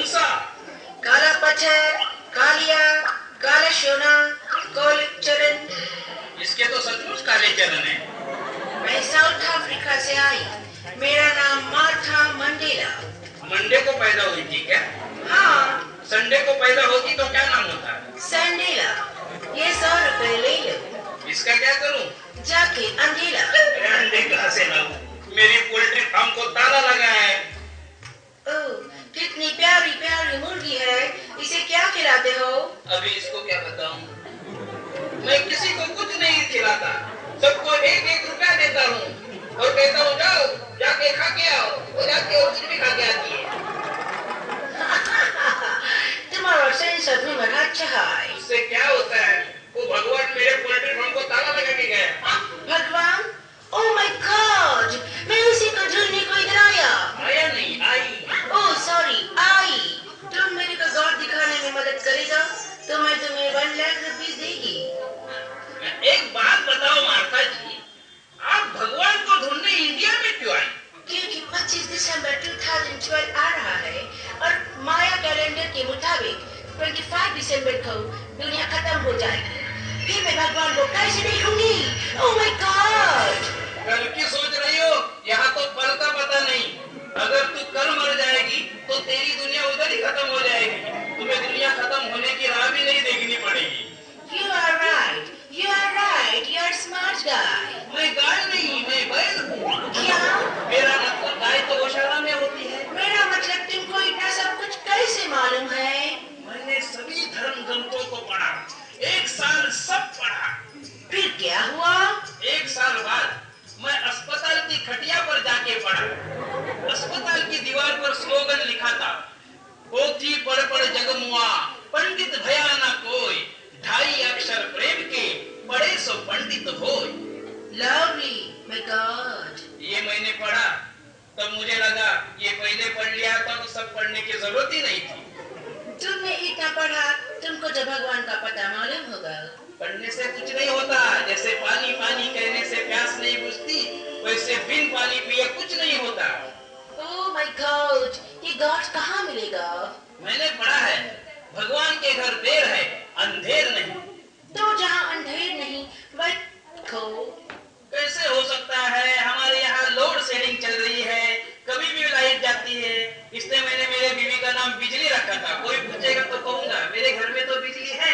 सा? काला पत्थर, कालिया, काला सोना, काले चरण। इसके तो सचमुच काले चरण हैं। मैं साउथ अफ्रीका से आई। मेरा नाम मार्था मंडेला। मंडे को पैदा हुई थी क्या? हाँ। संडे को पैदा होती तो क्या नाम होता? संडेला। ये 100 रुपए ले लो। इसका क्या करूं? जाके अंडेला। अंडे कहाँ से लाऊं? मेरी पोल्ट्री फार्म को ताला लगा है। ओह, कितनी प्यारी प्यारी मुर्गी है। इसे क्या खिलाते हो? अभी इसको क्या बताऊं? मैं किसी को कुछ नहीं खिलाता, सबको 1-1 रुपया देता हूँ और कहता हूँ जाओ जाके खा के आओ। वो जाके उस दिन भी खा के आती है। तुम्हारा सेंस ऑफ ह्यूमर अच्छा है। उससे क्या होता है? वो भगवान मेरे पोल्ट्री फार्म को ताला लगा के गया। भगवान? ओह माय गॉड, मैं उसी को ढूंढने को इधर आया। आया नहीं, आई। ओह सॉरी, आई। तुम मेरे को गॉड दिखाने में मदद करेगा तो मैं तुम्हें 1 लाख रुपीस देगी। एक बात बताओ मार्था जी, आप भगवान को ढूंढने इंडिया में क्यों आई? क्योंकि 25 दिसंबर 2012 आ रहा है और माया कैलेंडर के मुताबिक 25 दिसंबर को दुनिया खत्म हो जाएगी। फिर मैं भगवान को कैसे देखूंगी? Oh my God. कल की सोच रही हो? यहाँ तो पल का पता नहीं। अगर तू कल मर जाएगी तो तेरी दुनिया उधर ही खत्म हो जाएगी। तुम्हें दुनिया खत्म होने की राह भी नहीं देखनी पड़ेगी। You are right. You are right. You are smart guy. मैं गाय नहीं, मैं बैल हूँ। क्या? मेरा मतलब गाय तो गौशाला में होती है। मेरा मतलब तुमको इतना सब कुछ कैसे मालूम है? मैंने सभी धर्म ग्रंथों को पढ़ा, 1 साल सब पढ़ा। फिर क्या हुआ? 1 साल बाद मैं अस्पताल की खटिया पर जाके पढ़ा। अस्पताल की दीवार पर स्लोगन लिखा था, पोथी पढ़ पढ़ जगमुआ, पंडित भया न कोई, 2.5 अक्षर प्रेम के, पढ़े सो पंडित होय। Lovely. My God. ये मैंने पढ़ा, तब मुझे लगा ये पहले पढ़ लिया था तो सब पढ़ने की जरूरत ही नहीं थी। तुमने इतना पढ़ा, तुमको तो भगवान का पता मालूम होगा। पढ़ने से कुछ नहीं होता। जैसे पानी पानी कहने से प्यास नहीं बुझती, वैसे बिन पानी पिए कुछ नहीं होता। Oh my God. ये गॉड कहाँ मिलेगा? मैंने पढ़ा है, भगवान के घर देर है, अंधेर नहीं। तो जहाँ अंधेर नहीं, वह खो। कैसे हो सकता है? हमारे यहाँ लोड शेडिंग चल रही है, कभी भी लाइट जाती है। इसलिए मैंने मेरे बीवी का नाम बिजली रखा था। कोई पूछेगा तो कहूंगा मेरे घर में तो बिजली है,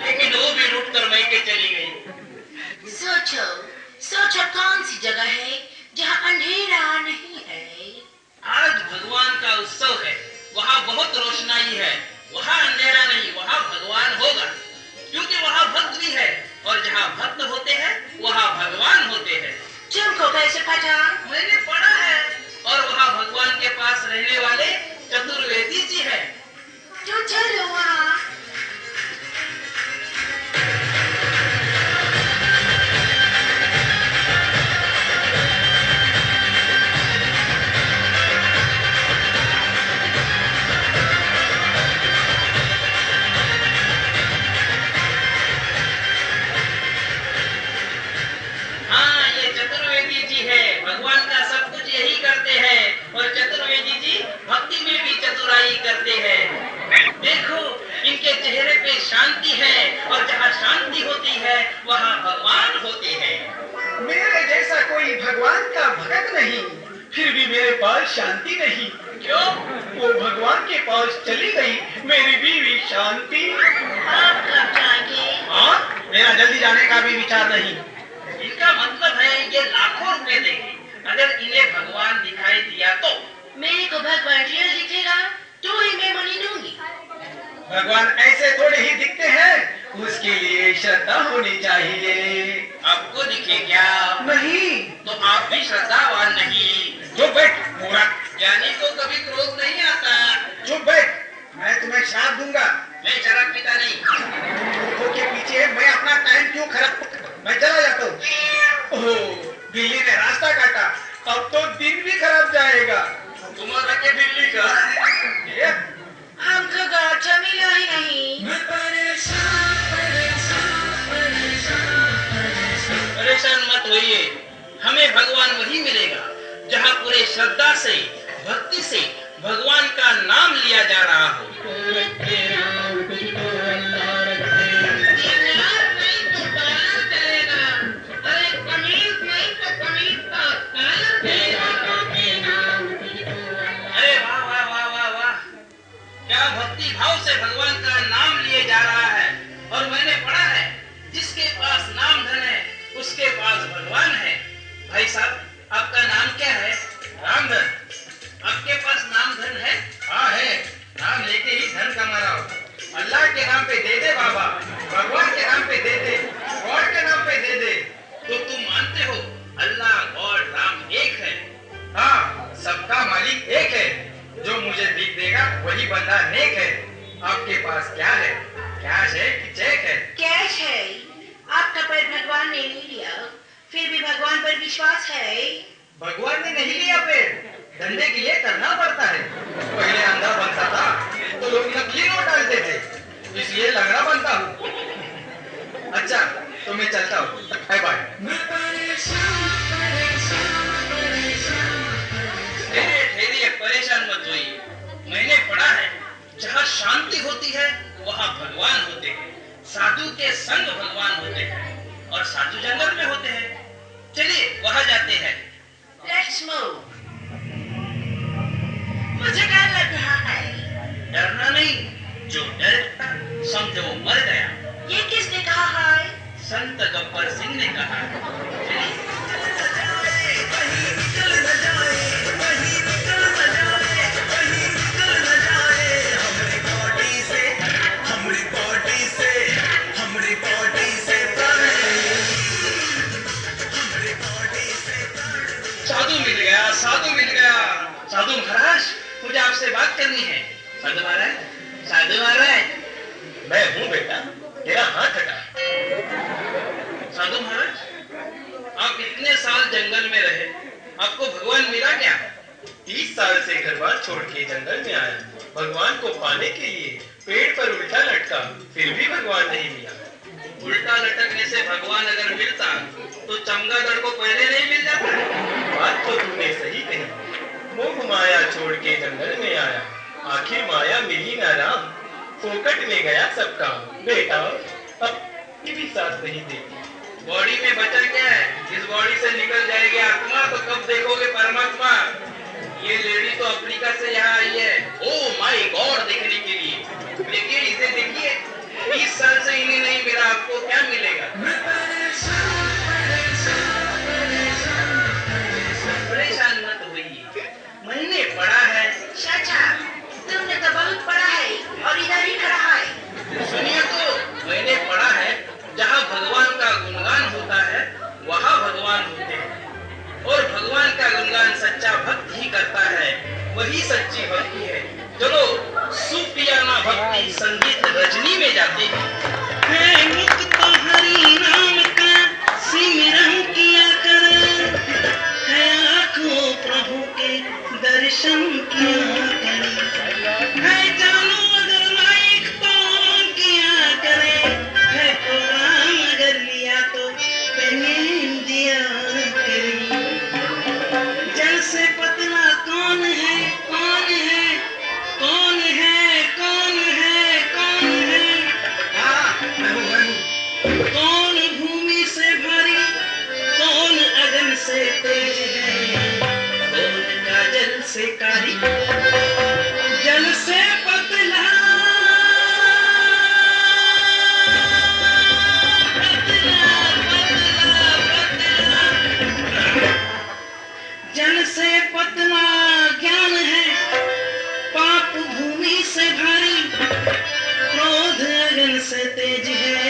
लेकिन वो भी रूठ कर मैके चली गई। सोचो, सोचो कौन सी जगह है जहाँ अंधेरा नहीं है? आज भगवान का उत्सव है, वहाँ बहुत रोशनाई है। वहाँ अंधेरा नहीं, वहाँ भगवान होगा, क्योंकि वहाँ भक्त भी है और जहाँ भक्त होते हैं वहाँ भगवान होते हैं। तुमको कैसे पता? मैंने पढ़ा है। और वहाँ भगवान के पास रहने वाले चतुर्वेदी जी हैं। तो चलो वहाँ। हाँ, ये चतुर्वेदी जी है। भगवान का सब कुछ यही करते हैं और चतुर्वेदी जी भक्ति में भी चतुराई करते हैं। देखो, इनके चेहरे पे शांति है और जहाँ शांति होती है वहाँ भगवान होते हैं। मेरे जैसा कोई भगवान का भक्त नहीं, फिर भी मेरे पास शांति नहीं। क्यों? वो भगवान के पास चली गई मेरी बीवी शांति। आप कब जाएंगे? हाँ, मेरा जल्दी जाने का भी विचार नहीं। इनका मतलब है ये लाखों रुपए देंगे अगर इन्हें भगवान दिखाई दिया तो। मेरे को भगवान रियल दिखेगा तो ही मैं मनी दूंगी। भगवान ऐसे थोड़े ही दिखते हैं, उसके लिए श्रद्धा होनी चाहिए। आपको दिखे क्या? नहीं। तो आप भी श्रद्धावान नहीं। चुप बैठ मूर्ख। ज्ञानी को कभी क्रोध नहीं आता। चुप बैठ, मैं तुम्हें श्राप दूंगा। मैं शराब पीता नहीं। मूर्खों के पीछे मैं अपना टाइम क्यों खराब? मैं चला जाता हूँ। ओह, बिल्ली ने रास्ता काटा, अब तो दिन भी खराब जाएगा। तुम्हारा के बिल्ली का? ये हमको गॉड मिला ही नहीं। परेशान मत होइए, हमें भगवान वही मिलेगा जहाँ पूरे श्रद्धा से, भक्ति से, भगवान का नाम लिया जा रहा हो। अरे वाह वाह वाह वाह वाह, क्या भक्ति भाव से भगवान का नाम लिए जा रहा है। और मैंने पढ़ा है, जिसके पास नाम धन है उसके पास भगवान है। भाई साहब, आपका नाम क्या है? रामधन। आपके पास नाम धन है? हाँ है, नाम लेके ही धन कमा रहा हूँ। अल्लाह के नाम पे दे दे बाबा, भगवान के नाम पे दे दे, गॉड के नाम पे दे दे। तो तुम मानते हो अल्लाह गॉड राम एक है? हाँ, सबका मालिक एक है। जो मुझे भीख देगा वही बंदा नेक है। आपके पास क्या है? कैश है कि चेक है? कैश है। आपका पैर भगवान ने नहीं लिया, फिर भी भगवान पर विश्वास है। भगवान ने नहीं लिया पेड़, धंधे के लिए करना पड़ता है। पहले अंधा बनता था तो लोग नकली नोट डालते थे, इसलिए लंगड़ा बनता हूँ। अच्छा, तो मैं चलता हूँ, बाय बाय। ठहरिए, परेशान मत होइए। मैंने पढ़ा है, जहाँ शांति होती है वहाँ भगवान होते हैं। साधु के संग भगवान होते हैं और साधु जंगल में होते हैं। चलिए वहाँ जाते हैं। Let's move. मुझे डर लग रहा है। डरना नहीं, जो डरेगा समझो वो मर गया। ये किसने कहा है? संत गब्बर सिंह ने कहा। चलिए। साधु मिल गया, साधु मिल गया। साधु महाराज, मुझे आपसे बात करनी है। साधु महाराज, साधु महाराज। मैं हूँ बेटा, तेरा हाथ हटा। साधु महाराज, आप इतने साल जंगल में रहे, आपको भगवान मिला क्या? 30 साल से घर बार छोड़ के जंगल में आया, भगवान को पाने के लिए पेड़ पर उल्टा लटका, फिर भी भगवान नहीं मिला। उल्टा लटकने से भगवान अगर मिलता तो चमगादड़ को पहले नहीं मिल जाता। बात तो तूने सही कही। मोह माया छोड़ के जंगल में आया, आखिर माया मिली ना राम, फोकट में गया सब काम। बेटा अब भी साथ नहीं देती। बॉडी में बचा क्या है? इस बॉडी से निकल जाएगी आत्मा तो कब देखोगे परमात्मा? ये लेडी तो अफ्रीका से यहाँ आई है, ओ माय गॉड, देखने के लिए। देखिए, इसे देखिए, 20 साल से इन्हें नहीं मिला, आपको क्या मिलेगा? परेशान मत होइए, मैंने पढ़ा है। चाचा, तुमने तो बहुत पढ़ा है और इधर ही खड़ा है। सुनिए तो, मैंने पढ़ा है, जहाँ भगवान का गुणगान होता है वहाँ भगवान होते हैं। और भगवान का गुणगान सच्चा भक्त ही करता है, वही सच्ची भक्ति है। चलो सुपियाना भक्ति संगीत रजनी में जाते हैं। है मुक्त हरि नाम का सिमरन किया कर, है आँखों प्रभु के दर्शन किया कर, है जानो अगर लाइक तो किया करे, है प्रोग्राम अगर लिया तो पेमेंट दिया करे। जल से पतला कौन है, कौन है, कौन है, कौन है, कौन है? हाँ, मैं हूँ। कौन भूमि से भरी, कौन अगन से तेज है, कौन काजल से कारी, जल से पतला, पतला, पतला, पतला। जल से पतला ज्ञान है, पाप भूमि से भारी, क्रोध अगन से तेज है,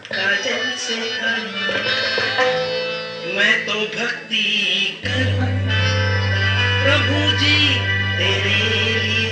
काजल से कारी। मैं तो भक्ति करूं प्रभु जी तेरे लिए,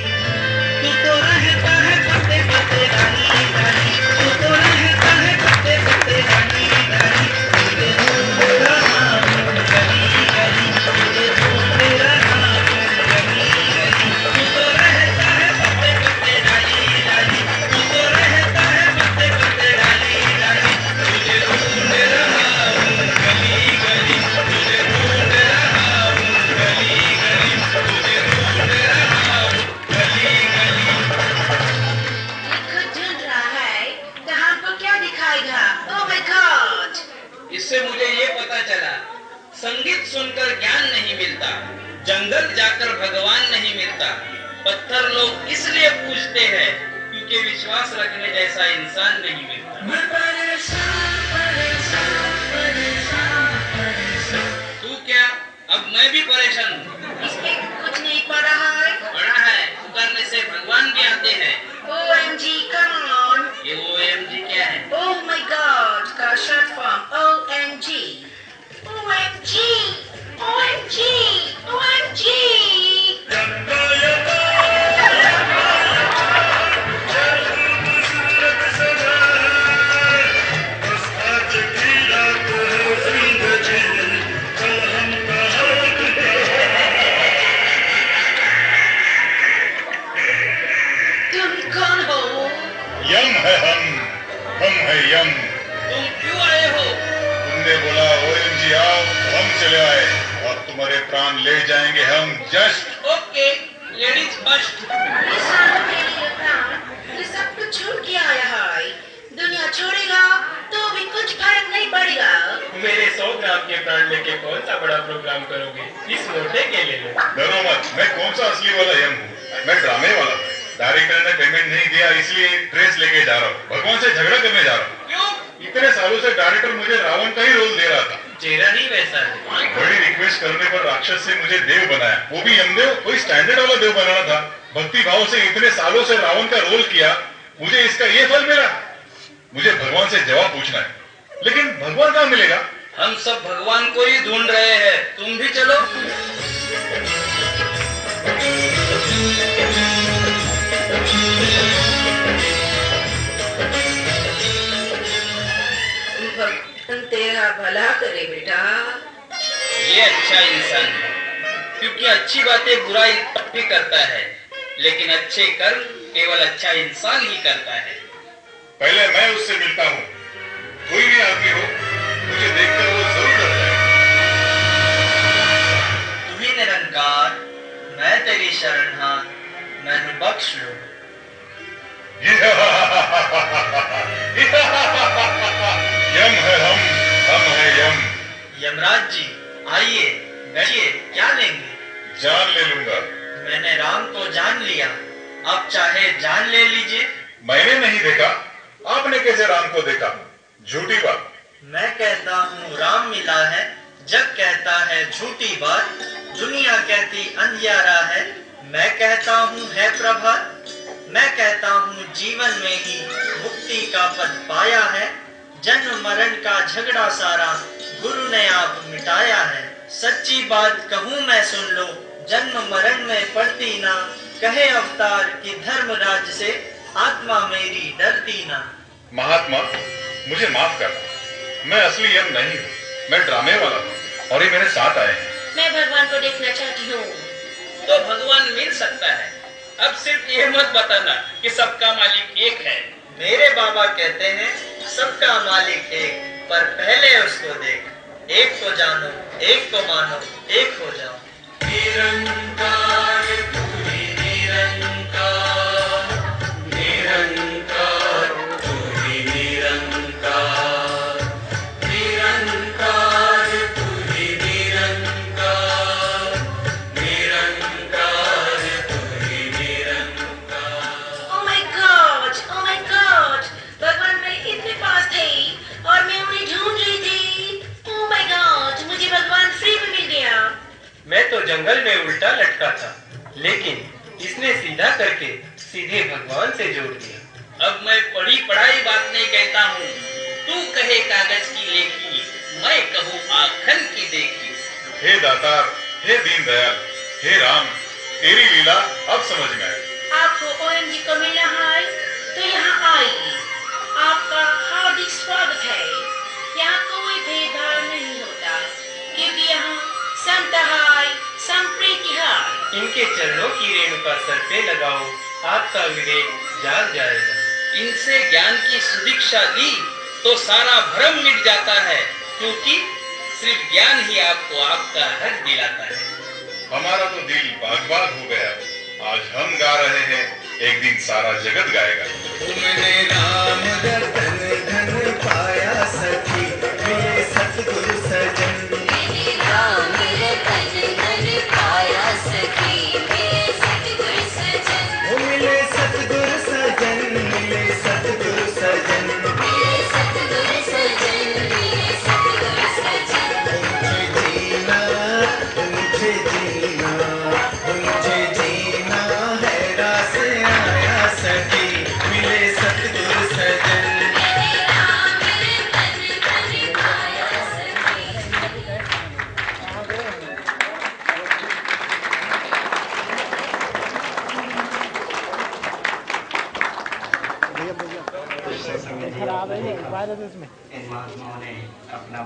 तू तो रहता है पते पते रानी रानी, तू तो रहता है पते पते रानी रानी। तुझे ढूंढ रहा हूं गली गली, तुझे ढूंढ रहा हूं गली गली। तू तो रहता है पते पते रानी रानी, तू तो रहता है पते पते रानी रानी। तुझे ढूंढ रहा हूं गली गली, तुझे ढूंढ रहा हूं गली गली, तुझे ढूंढ जंगल जाकर भगवान नहीं मिलता। पत्थर लोग इसलिए पूजते हैं क्योंकि विश्वास रखने जैसा इंसान नहीं मिलता। तू क्या? अब मैं भी परेशान हूँ। इसमें कुछ नहीं पड़ रहा है। पढ़ा है, पुकारने से भगवान भी आते हैं। OMG, come on. ये OMG क्या है? Oh my God, का short form OMG. OMG, OMG, OMG. तुम कौन हो? यम है हम है यम। तुम क्यों आए हो? तुमने बोला OMG आओ, तो हम चले आए और तुम्हारे प्राण ले जाएंगे हम। Just okay, ladies first. ये सालों के लिए प्राण, ये सब कुछ छोड़ के आया है। दुनिया छोड़ेगा तो भी कुछ फर्क नहीं पड़ेगा। मेरे 100 ग्राम के प्राण लेके कौन सा बड़ा प्रोग्राम करोगे? इस मोटे के ले लो। डरो मत, मैं कौन सा असली वाला यम हूँ, मैं ड्रामे वाला हूँ। डायरेक्टर ने पेमेंट नहीं दिया इसलिए ड्रेस लेके जा रहा हूँ। भगवान से झगड़ा करने जा रहा हूँ। क्यों? इतने सालों से डायरेक्टर मुझे रावण का ही रोल दे रहा था। चेहरा ही वैसा है। बड़ी रिक्वेस्ट करने पर राक्षस से मुझे देव बनाया, वो भी यमदेव। कोई स्टैंडर्ड वाला देव बनाना था। भक्ति भाव से इतने सालों से रावण का रोल किया, मुझे इसका ये फल मिला। मुझे भगवान से जवाब पूछना है, लेकिन भगवान कहाँ मिलेगा? हम सब भगवान को ही ढूंढ रहे हैं, तुम भी चलो। भगवान तेरा भला करे बेटा। ये अच्छा इंसान है, क्योंकि अच्छी बातें बुराई भी करता है, लेकिन अच्छे कर्म केवल अच्छा इंसान ही करता है। पहले मैं उससे मिलता हूँ। कोई भी आदमी हो, मुझे देखकर वो जरूर डरता है। तू ही निरंकार, मैं तेरी शरण हां, मैंने बख्श लो। यम है हम है यम। यमराज जी आइए, बैठिए, क्या लेंगे? जान ले लूंगा। मैंने राम को जान लिया, अब चाहे जान ले लीजिए। मैंने नहीं देखा, आपने कैसे राम को देखा? झूठी बात। मैं कहता हूँ राम मिला है, जग कहता है झूठी बात। दुनिया कहती अंधियारा है, मैं कहता हूँ है प्रभात। मैं कहता हूँ जीवन में ही मुक्ति का पद पाया है। जन्म मरण का झगड़ा सारा गुरु ने आप मिटाया है। सच्ची बात कहूँ मैं सुन लो, जन्म मरण में पड़ती ना। कहे अवतार कि धर्मराज से आत्मा मेरी डरती ना। महात्मा, मुझे माफ करना, मैं असली यम नहीं हूँ, मैं ड्रामे वाला हूँ और ये मेरे साथ आए हैं। मैं भगवान को देखना चाहती हूँ। तो भगवान मिल सकता है। अब सिर्फ ये मत बताना कि सबका मालिक एक है। मेरे बाबा कहते हैं सबका मालिक एक, पर पहले उसको देख। एक को जानो, एक को मानो, एक हो जाओ। निरंकार तू ही निरंकार, निरंकार तू ही निरंकार, निरंकार तू ही निरंकार, निरंकार तू ही निरंकार। Oh my God, oh my God, भगवान मेरे इतने पास थे और मैं उन्हें ढूंढ रही थी। Oh my God, मुझे भगवान फ्री में मिल गया। मैं तो जंगल में उल्टा लटका था, लेकिन इसने सीधा करके सीधे भगवान से जोड़ दिया। अब मैं पढ़ी पढ़ाई बात नहीं कहता हूँ। तू कहे कागज की लेखी, मैं कहूँ आखन की देखी। हे दातार, हे दीनदयाल, हे राम, तेरी लीला अब समझ में आई। आपको OMG को मिलना है तो यहाँ आइए। आपका हार्दिक स्वागत है। यहाँ कोई भेदभाव नहीं होता, क्योंकि यहाँ समता है, संप्रीति है। इनके चरणों की रेणुका सर पे लगाओ, आपका विवेक जाग जाएगा। इनसे ज्ञान की सुदीक्षा ली तो सारा भ्रम मिट जाता है, क्योंकि सिर्फ ज्ञान ही आपको आपका हक दिलाता है। हमारा तो दिल बाग बाग हो गया। आज हम गा रहे हैं, एक दिन सारा जगत गाएगा। तुमने राम रतन धन पाया सखी, मेरे सतगुरु सजन। राम रतन धन पाया इन महात्माओं ने अपना